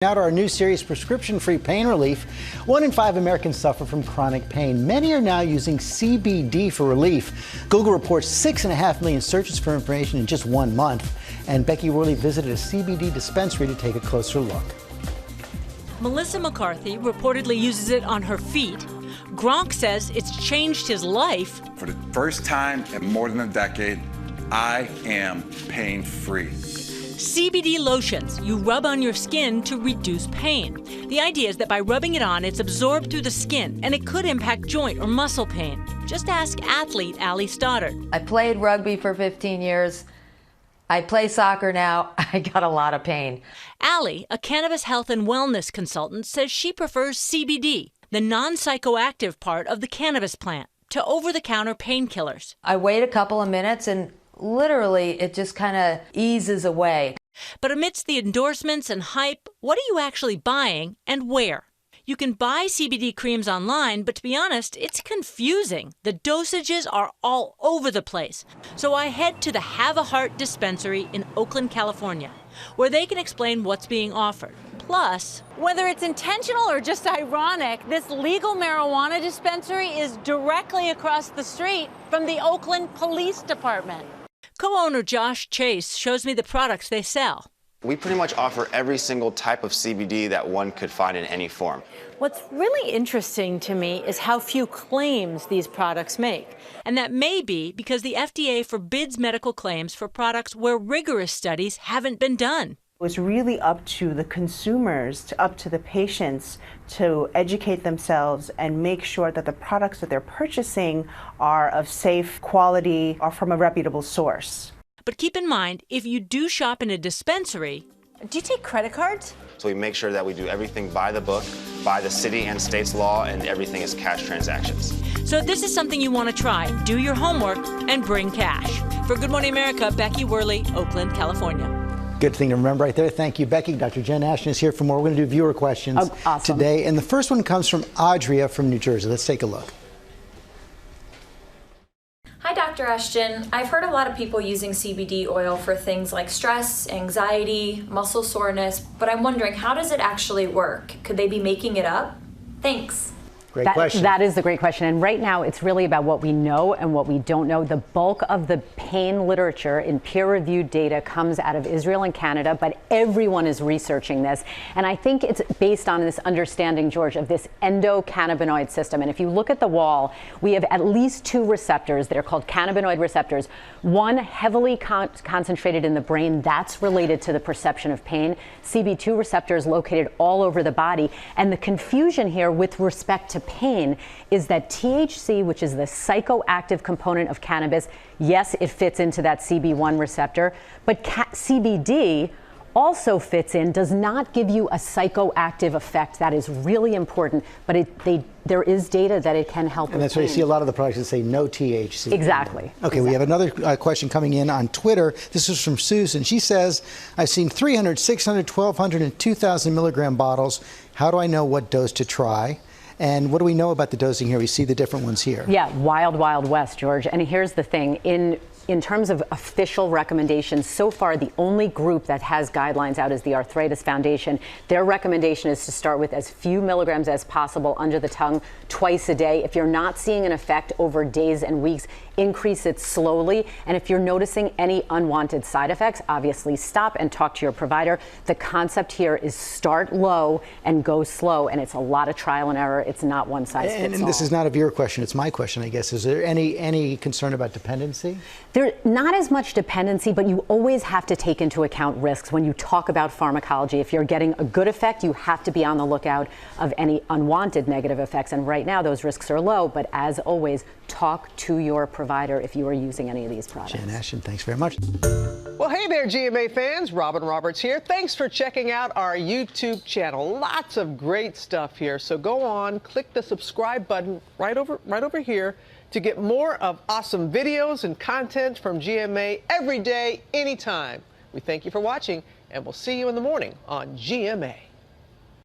Now to our new series, Prescription-Free Pain Relief. 1 in 5 Americans suffer from chronic pain. Many are now using CBD for relief. Google reports 6.5 million searches for information in just 1 month. And Becky Worley visited a CBD dispensary to take a closer look. Melissa McCarthy reportedly uses it on her feet. Gronk says it's changed his life. For the first time in more than a decade, I am pain-free. CBD lotions you rub on your skin to reduce pain. The idea is that by rubbing it on, it's absorbed through the skin, and it could impact joint or muscle pain. Just ask athlete Allie Stoddard. I played rugby for 15 years. I play soccer now. I got a lot of pain. Allie, a cannabis health and wellness consultant, says she prefers CBD, the non-psychoactive part of the cannabis plant, to over-the-counter painkillers. I wait a couple of minutes and literally it just kind of eases away. But amidst the endorsements and hype, what are you actually buying and where? You can buy CBD creams online, but to be honest, it's confusing. The dosages are all over the place. So I head to the Have a Heart dispensary in Oakland, California, where they can explain what's being offered. Plus, whether it's intentional or just ironic, this legal marijuana dispensary is directly across the street from the Oakland Police Department. Co-owner Josh Chase shows me the products they sell. We pretty much offer every single type of CBD that one could find in any form. What's really interesting to me is how few claims these products make. And that may be because the FDA forbids medical claims for products where rigorous studies haven't been done. It's really up to the consumers, up to the patients to educate themselves and make sure that the products that they're purchasing are of safe quality or from a reputable source. But keep in mind, if you do shop in a dispensary, do you take credit cards? So we make sure that we do everything by the book, by the city and state's law, and everything is cash transactions. So if this is something you want to try, do your homework and bring cash. For Good Morning America, Becky Worley, Oakland, California. Good thing to remember right there. Thank you, Becky. Dr. Jen Ashton is here for more. We're going to do viewer questions today. And the first one comes from Audria from New Jersey. Let's take a look. Hi, Dr. Ashton. I've heard a lot of people using CBD oil for things like stress, anxiety, muscle soreness, but I'm wondering, how does it actually work? Could they be making it up? Thanks. Great question. That is the great question. And right now, it's really about what we know and what we don't know. The bulk of the pain literature in peer-reviewed data comes out of Israel and Canada, but everyone is researching this. And I think it's based on this understanding, George, of this endocannabinoid system. And if you look at the wall, we have at least 2 receptors that are called cannabinoid receptors. One heavily concentrated in the brain, that's related to the perception of pain. CB2 receptors located all over the body. And the confusion here with respect to pain is that THC, which is the psychoactive component of cannabis, yes, it fits into that CB1 receptor, but CBD also fits in, does not give you a psychoactive effect. That is really important, but there is data that it can help. And that's why you see a lot of the products that say no THC. Exactly. Okay, we have another question coming in on Twitter. This is from Susan. She says, I've seen 300, 600, 1,200, and 2,000 milligram bottles. How do I know what dose to try? And what do we know about the dosing here? We see the different ones here. Yeah, wild, wild west, George. And here's the thing. In terms of official recommendations, so far the only group that has guidelines out is the Arthritis Foundation. Their recommendation is to start with as few milligrams as possible under the tongue twice a day. If you're not seeing an effect over days and weeks, increase it slowly. And if you're noticing any unwanted side effects, obviously stop and talk to your provider. The concept here is start low and go slow, and it's a lot of trial and error. It's not one size fits all. And this is not a viewer question, it's my question, I guess. Is there any concern about dependency? There's not as much dependency, but you always have to take into account risks when you talk about pharmacology. If you're getting a good effect, you have to be on the lookout of any unwanted negative effects. And right now, those risks are low. But as always, talk to your provider if you are using any of these products. Jen Ashton, thanks very much. Well, hey there, GMA fans. Robin Roberts here. Thanks for checking out our YouTube channel. Lots of great stuff here. So go on, click the subscribe button right over here to get more of awesome videos and content from GMA every day, anytime. We thank you for watching, and we'll see you in the morning on GMA.